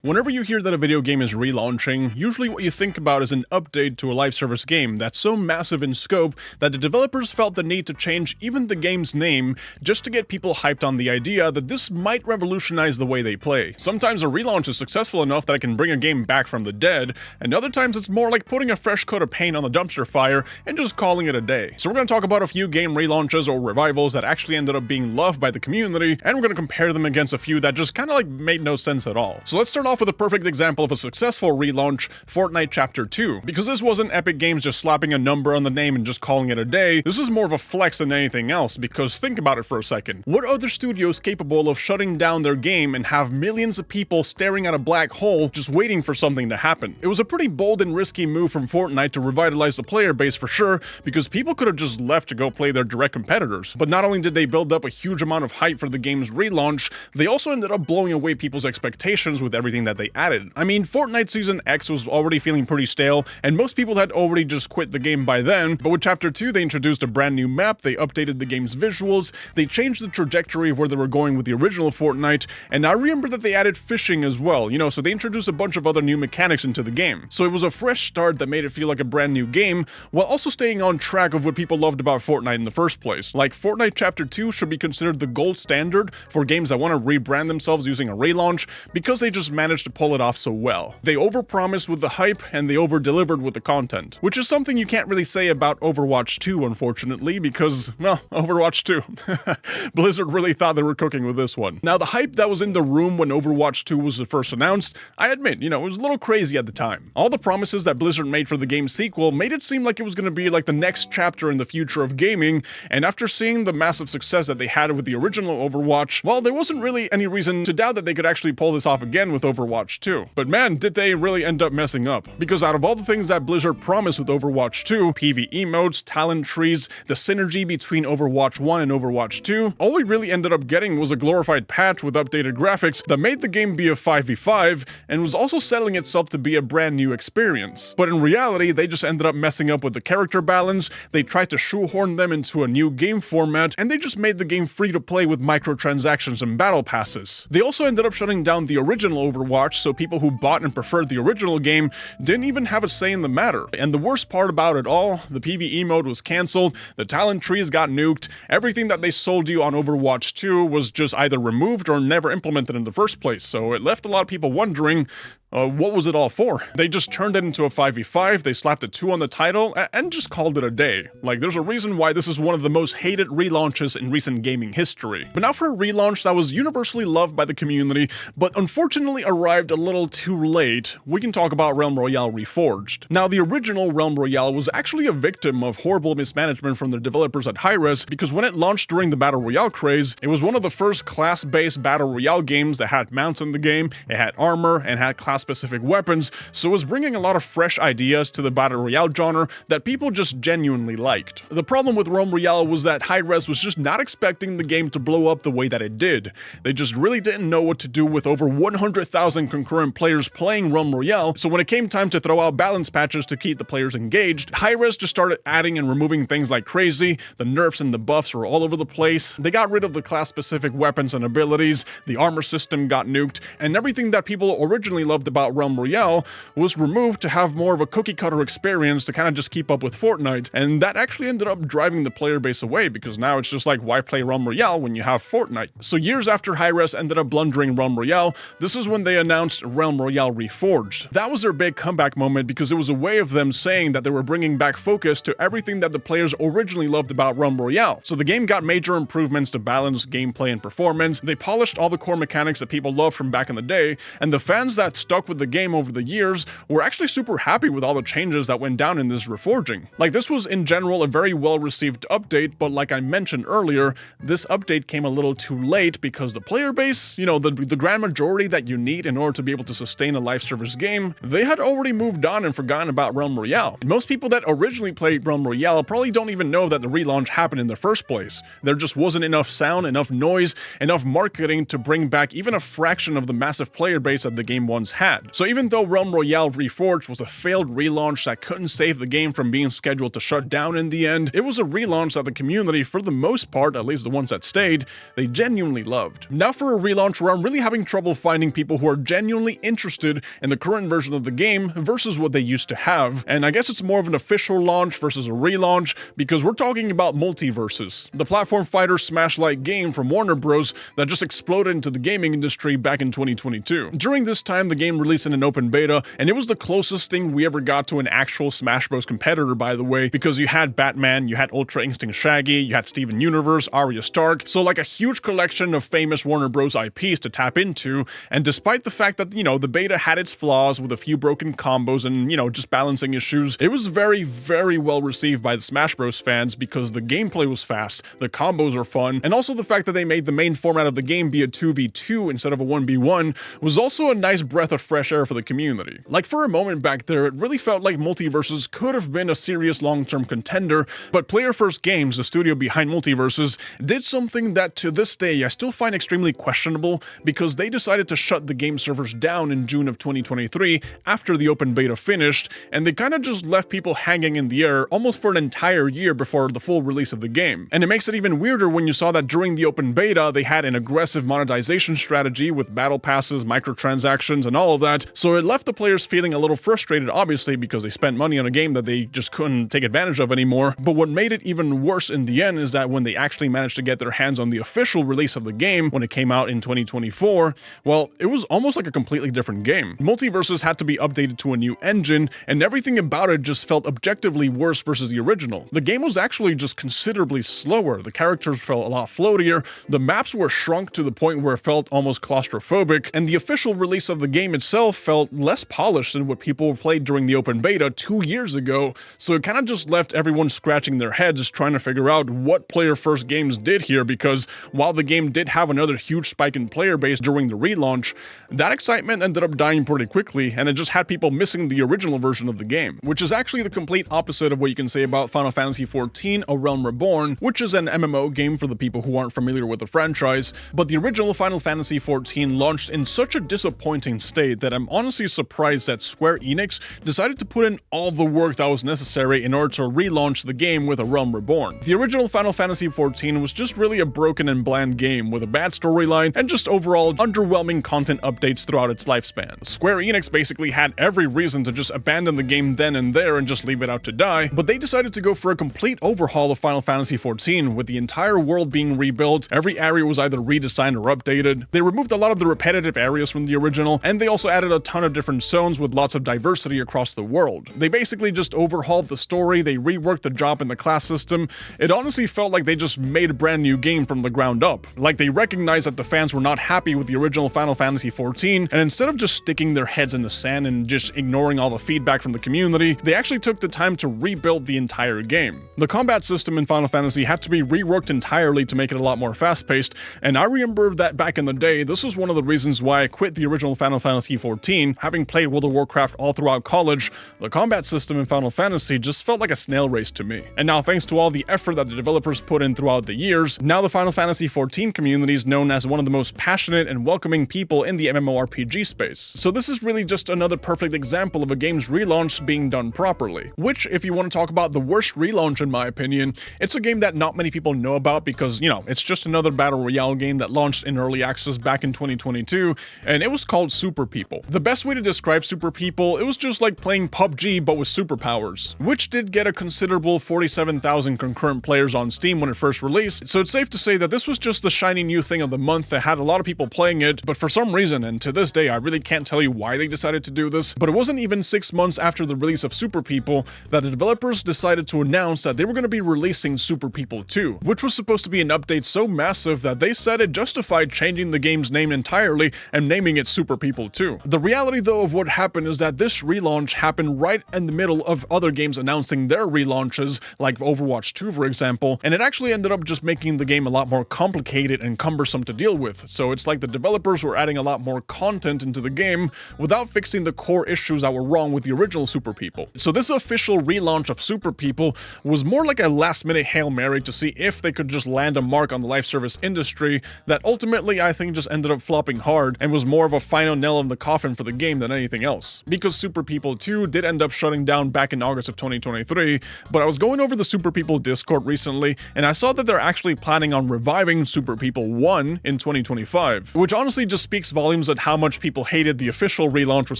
Whenever you hear that a video game is relaunching, usually what you think about is an update to a live service game that's so massive in scope that the developers felt the need to change even the game's name just to get people hyped on the idea that this might revolutionize the way they play. Sometimes a relaunch is successful enough that it can bring a game back from the dead, and other times it's more like putting a fresh coat of paint on the dumpster fire and just calling it a day. So we're going to talk about a few game relaunches or revivals that actually ended up being loved by the community, and we're going to compare them against a few that just kind of made no sense at all. So let's start off with a perfect example of a successful relaunch, Fortnite Chapter 2. Because this wasn't Epic Games just slapping a number on the name and just calling it a day, this is more of a flex than anything else, because think about it for a second. What other studio is capable of shutting down their game and have millions of people staring at a black hole just waiting for something to happen? It was a pretty bold and risky move from Fortnite to revitalize the player base for sure, because people could have just left to go play their direct competitors. But not only did they build up a huge amount of hype for the game's relaunch, they also ended up blowing away people's expectations with everything that they added. I mean, Fortnite Season X was already feeling pretty stale, and most people had already just quit the game by then, but with Chapter 2 they introduced a brand new map, they updated the game's visuals, they changed the trajectory of where they were going with the original Fortnite, and I remember that they added fishing as well, so they introduced a bunch of other new mechanics into the game. So it was a fresh start that made it feel like a brand new game, while also staying on track of what people loved about Fortnite in the first place. Like, Fortnite Chapter 2 should be considered the gold standard for games that want to rebrand themselves using a relaunch, because they just managed to pull it off so well. They overpromised with the hype, and they overdelivered with the content, which is something you can't really say about Overwatch 2, unfortunately, because, well, Overwatch 2. Blizzard really thought they were cooking with this one. Now, the hype that was in the room when Overwatch 2 was first announced, I admit, it was a little crazy at the time. All the promises that Blizzard made for the game's sequel made it seem like it was going to be like the next chapter in the future of gaming, and after seeing the massive success that they had with the original Overwatch, well, there wasn't really any reason to doubt that they could actually pull this off again with Overwatch 2. But man, did they really end up messing up. Because out of all the things that Blizzard promised with Overwatch 2, PvE modes, talent trees, the synergy between Overwatch 1 and Overwatch 2, all we really ended up getting was a glorified patch with updated graphics that made the game be a 5v5 and was also selling itself to be a brand new experience. But in reality, they just ended up messing up with the character balance, they tried to shoehorn them into a new game format, and they just made the game free to play with microtransactions and battle passes. They also ended up shutting down the original Overwatch, so people who bought and preferred the original game didn't even have a say in the matter. And the worst part about it all, the PvE mode was cancelled, the talent trees got nuked, everything that they sold you on Overwatch 2 was just either removed or never implemented in the first place, so it left a lot of people wondering, what was it all for? They just turned it into a 5v5, they slapped a 2 on the title, and just called it a day. Like, there's a reason why this is one of the most hated relaunches in recent gaming history. But now for a relaunch that was universally loved by the community, but unfortunately arrived a little too late, we can talk about Realm Royale Reforged. Now, the original Realm Royale was actually a victim of horrible mismanagement from the developers at Hi-Rez, because when it launched during the Battle Royale craze, it was one of the first class-based Battle Royale games that had mounts in the game, it had armor, and had class-specific weapons, so it was bringing a lot of fresh ideas to the Battle Royale genre that people just genuinely liked. The problem with Realm Royale was that Hi-Rez was just not expecting the game to blow up the way that it did. They just really didn't know what to do with over 100,000 concurrent players playing Realm Royale, so when it came time to throw out balance patches to keep the players engaged, Hi-Rez just started adding and removing things like crazy, the nerfs and the buffs were all over the place, they got rid of the class-specific weapons and abilities, the armor system got nuked, and everything that people originally loved about Realm Royale was removed to have more of a cookie-cutter experience to kind of just keep up with Fortnite, and that actually ended up driving the player base away, because now it's just like, why play Realm Royale when you have Fortnite? So years after Hi-Rez ended up blundering Realm Royale, this is when they announced Realm Royale Reforged. That was their big comeback moment, because it was a way of them saying that they were bringing back focus to everything that the players originally loved about Realm Royale. So the game got major improvements to balance, gameplay, and performance, they polished all the core mechanics that people loved from back in the day, and the fans that stuck with the game over the years were actually super happy with all the changes that went down in this reforging. Like, this was in general a very well received update, but like I mentioned earlier, this update came a little too late because the player base, the grand majority that you need in order to be able to sustain a live service game, they had already moved on and forgotten about Realm Royale. And most people that originally played Realm Royale probably don't even know that the relaunch happened in the first place. There just wasn't enough sound, enough noise, enough marketing to bring back even a fraction of the massive player base that the game once had. had. So even though Realm Royale Reforged was a failed relaunch that couldn't save the game from being scheduled to shut down in the end, it was a relaunch that the community, for the most part, at least the ones that stayed, they genuinely loved. Now for a relaunch where I'm really having trouble finding people who are genuinely interested in the current version of the game versus what they used to have, and I guess it's more of an official launch versus a relaunch because we're talking about Multiverses, the platform fighter smash-like game from Warner Bros. That just exploded into the gaming industry back in 2022. During this time, the game released in an open beta, and it was the closest thing we ever got to an actual Smash Bros. Competitor, by the way, because you had Batman, you had Ultra Instinct Shaggy, you had Steven Universe, Arya Stark, so like a huge collection of famous Warner Bros. IPs to tap into, and despite the fact that, the beta had its flaws with a few broken combos and, just balancing issues, it was very, very well received by the Smash Bros. Fans because the gameplay was fast, the combos were fun, and also the fact that they made the main format of the game be a 2v2 instead of a 1v1 was also a nice breath of fresh air for the community. Like for a moment back there, it really felt like Multiverses could have been a serious long-term contender, but Player First Games, the studio behind Multiverses, did something that to this day I still find extremely questionable because they decided to shut the game servers down in June of 2023 after the open beta finished, and they kind of just left people hanging in the air almost for an entire year before the full release of the game. And it makes it even weirder when you saw that during the open beta they had an aggressive monetization strategy with battle passes, microtransactions, and all of that, so it left the players feeling a little frustrated, obviously because they spent money on a game that they just couldn't take advantage of anymore. But what made it even worse in the end is that when they actually managed to get their hands on the official release of the game when it came out in 2024, well, it was almost like a completely different game. Multiverses had to be updated to a new engine, and everything about it just felt objectively worse versus the original. The game was actually just considerably slower, the characters felt a lot floatier, the maps were shrunk to the point where it felt almost claustrophobic, and the official release of the game itself felt less polished than what people played during the open beta 2 years ago, so it kind of just left everyone scratching their heads trying to figure out what Player First Games did here, because while the game did have another huge spike in player base during the relaunch, that excitement ended up dying pretty quickly, and it just had people missing the original version of the game, which is actually the complete opposite of what you can say about Final Fantasy XIV: A Realm Reborn, which is an MMO game for the people who aren't familiar with the franchise. But the original Final Fantasy XIV launched in such a disappointing state that I'm honestly surprised that Square Enix decided to put in all the work that was necessary in order to relaunch the game with A Realm Reborn. The original Final Fantasy XIV was just really a broken and bland game with a bad storyline and just overall underwhelming content updates throughout its lifespan. Square Enix basically had every reason to just abandon the game then and there and just leave it out to die, but they decided to go for a complete overhaul of Final Fantasy XIV, with the entire world being rebuilt, every area was either redesigned or updated. They removed a lot of the repetitive areas from the original, and they also added a ton of different zones with lots of diversity across the world. They basically just overhauled the story, they reworked the job and the class system. It honestly felt like they just made a brand new game from the ground up. Like they recognized that the fans were not happy with the original Final Fantasy XIV, and instead of just sticking their heads in the sand and just ignoring all the feedback from the community, they actually took the time to rebuild the entire game. The combat system in Final Fantasy had to be reworked entirely to make it a lot more fast-paced, and I remember that back in the day, this was one of the reasons why I quit the original Final Fantasy XIV. Having played World of Warcraft all throughout college, the combat system in Final Fantasy just felt like a snail race to me. And now, thanks to all the effort that the developers put in throughout the years, now the Final Fantasy XIV community is known as one of the most passionate and welcoming people in the MMORPG space. So this is really just another perfect example of a game's relaunch being done properly. Which, if you want to talk about the worst relaunch in my opinion, it's a game that not many people know about because, it's just another battle royale game that launched in early access back in 2022, and it was called Super People. The best way to describe Super People, it was just like playing PUBG but with superpowers, which did get a considerable 47,000 concurrent players on Steam when it first released, so it's safe to say that this was just the shiny new thing of the month that had a lot of people playing it, but for some reason, and to this day I really can't tell you why they decided to do this, but it wasn't even 6 months after the release of Super People that the developers decided to announce that they were going to be releasing Super People 2, which was supposed to be an update so massive that they said it justified changing the game's name entirely and naming it Super People 2. The reality though of what happened is that this relaunch happened right in the middle of other games announcing their relaunches, like Overwatch 2 for example, and it actually ended up just making the game a lot more complicated and cumbersome to deal with. So it's like the developers were adding a lot more content into the game without fixing the core issues that were wrong with the original Super People. So this official relaunch of Super People was more like a last-minute Hail Mary to see if they could just land a mark on the live service industry that ultimately I think just ended up flopping hard and was more of a final nail in the coffin for the game than anything else. Because Super People 2 did end up shutting down back in August of 2023, but I was going over the Super People Discord recently, and I saw that they're actually planning on reviving Super People 1 in 2025, which honestly just speaks volumes at how much people hated the official relaunch with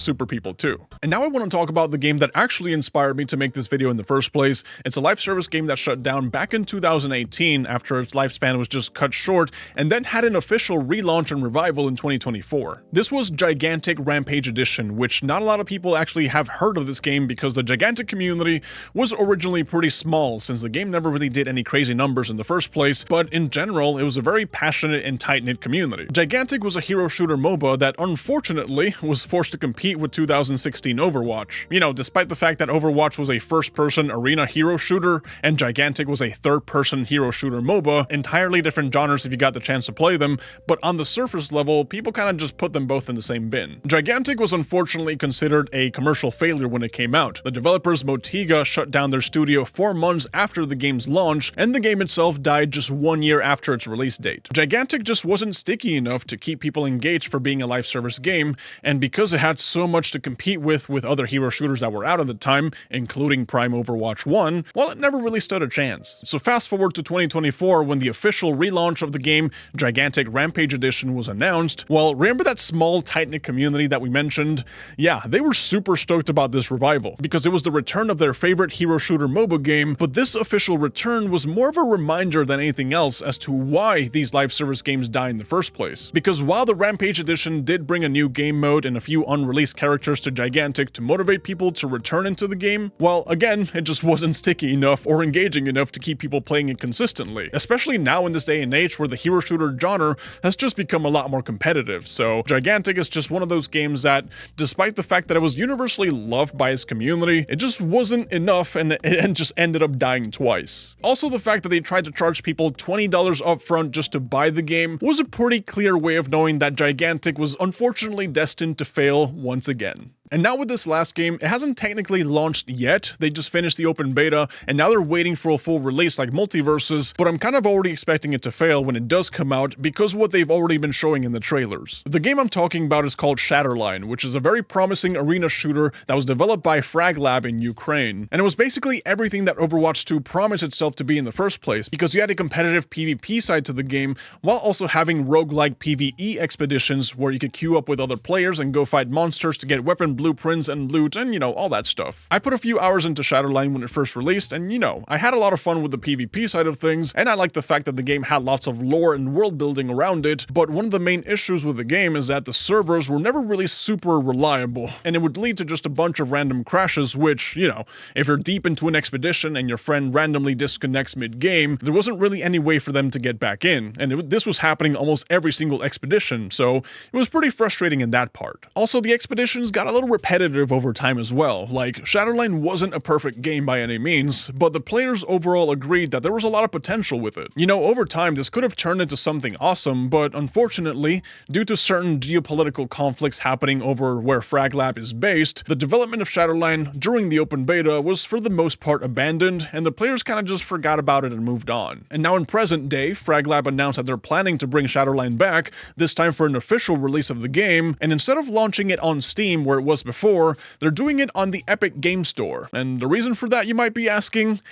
Super People 2. And now I want to talk about the game that actually inspired me to make this video in the first place. It's a live service game that shut down back in 2018 after its lifespan was just cut short, and then had an official relaunch and revival in 2024. This was Gigantic Rampage Edition, which not a lot of people actually have heard of this game because the Gigantic community was originally pretty small since the game never really did any crazy numbers in the first place, but in general it was a very passionate and tight-knit community. Gigantic was a hero shooter MOBA that unfortunately was forced to compete with 2016 Overwatch. You know, despite the fact that Overwatch was a first-person arena hero shooter and Gigantic was a third-person hero shooter MOBA, entirely different genres if you got the chance to play them, but on the surface level, people kind of just put them both in the same bin. Gigantic was unfortunately considered a commercial failure when it came out. The developers Motiga shut down their studio 4 months after the game's launch, and the game itself died just 1 year after its release date. Gigantic just wasn't sticky enough to keep people engaged for being a live service game, and because it had so much to compete with other hero shooters that were out at the time, including Prime Overwatch 1, well, it never really stood a chance. So fast forward to 2024 when the official relaunch of the game, Gigantic Rampage Edition, was announced. Well, remember that small, tight-knit community that we mentioned? Yeah, they were super stoked about this revival, because it was the return of their favorite hero shooter MOBA game, but this official return was more of a reminder than anything else as to why these live service games die in the first place. Because while the Rampage Edition did bring a new game mode and a few unreleased characters to Gigantic to motivate people to return into the game, well, again, it just wasn't sticky enough or engaging enough to keep people playing it consistently, especially now in this day and age where the hero shooter genre has just become a lot more competitive. So Gigantic is just one of those games that, despite the fact that it was universally loved by its community, it just wasn't enough and it just ended up dying twice. Also, the fact that they tried to charge people $20 upfront just to buy the game was a pretty clear way of knowing that Gigantic was unfortunately destined to fail once again. And now with this last game, it hasn't technically launched yet. They just finished the open beta, and now they're waiting for a full release like Multiverses, but I'm kind of already expecting it to fail when it does come out because of what they've already been showing in the trailers. The game I'm talking about is called Shatterline, which is a very promising arena shooter that was developed by FragLab in Ukraine. And it was basically everything that Overwatch 2 promised itself to be in the first place, because you had a competitive PvP side to the game, while also having roguelike PvE expeditions where you could queue up with other players and go fight monsters to get weapon blueprints and loot and, you know, all that stuff. I put a few hours into Shatterline when it first released, and, you know, I had a lot of fun with the PvP side of things, and I liked the fact that the game had lots of lore and world building around it, but one of the main issues with the game is that the servers were never really super reliable, and it would lead to just a bunch of random crashes, which, you know, if you're deep into an expedition and your friend randomly disconnects mid-game, there wasn't really any way for them to get back in, and this was happening almost every single expedition, so it was pretty frustrating in that part. Also, the expeditions got a little repetitive over time as well. Like, Shatterline wasn't a perfect game by any means, but the players overall agreed that there was a lot of potential with it. You know, over time, this could have turned into something awesome, but unfortunately, due to certain geopolitical conflicts happening over where FragLab is based, the development of Shatterline during the open beta was for the most part abandoned, and the players kind of just forgot about it and moved on. And now in present day, FragLab announced that they're planning to bring Shatterline back, this time for an official release of the game, and instead of launching it on Steam where it was before, they're doing it on the Epic Game Store. And the reason for that, you might be asking?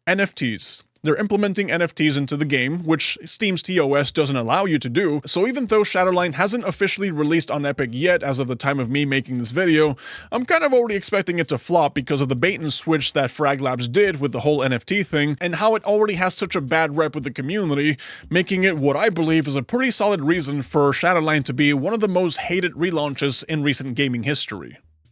NFTs. They're implementing NFTs into the game, which Steam's TOS doesn't allow you to do, so even though Shatterline hasn't officially released on Epic yet as of the time of me making this video, I'm kind of already expecting it to flop because of the bait and switch that FragLabs did with the whole NFT thing, and how it already has such a bad rep with the community, making it what I believe is a pretty solid reason for Shatterline to be one of the most hated relaunches in recent gaming history.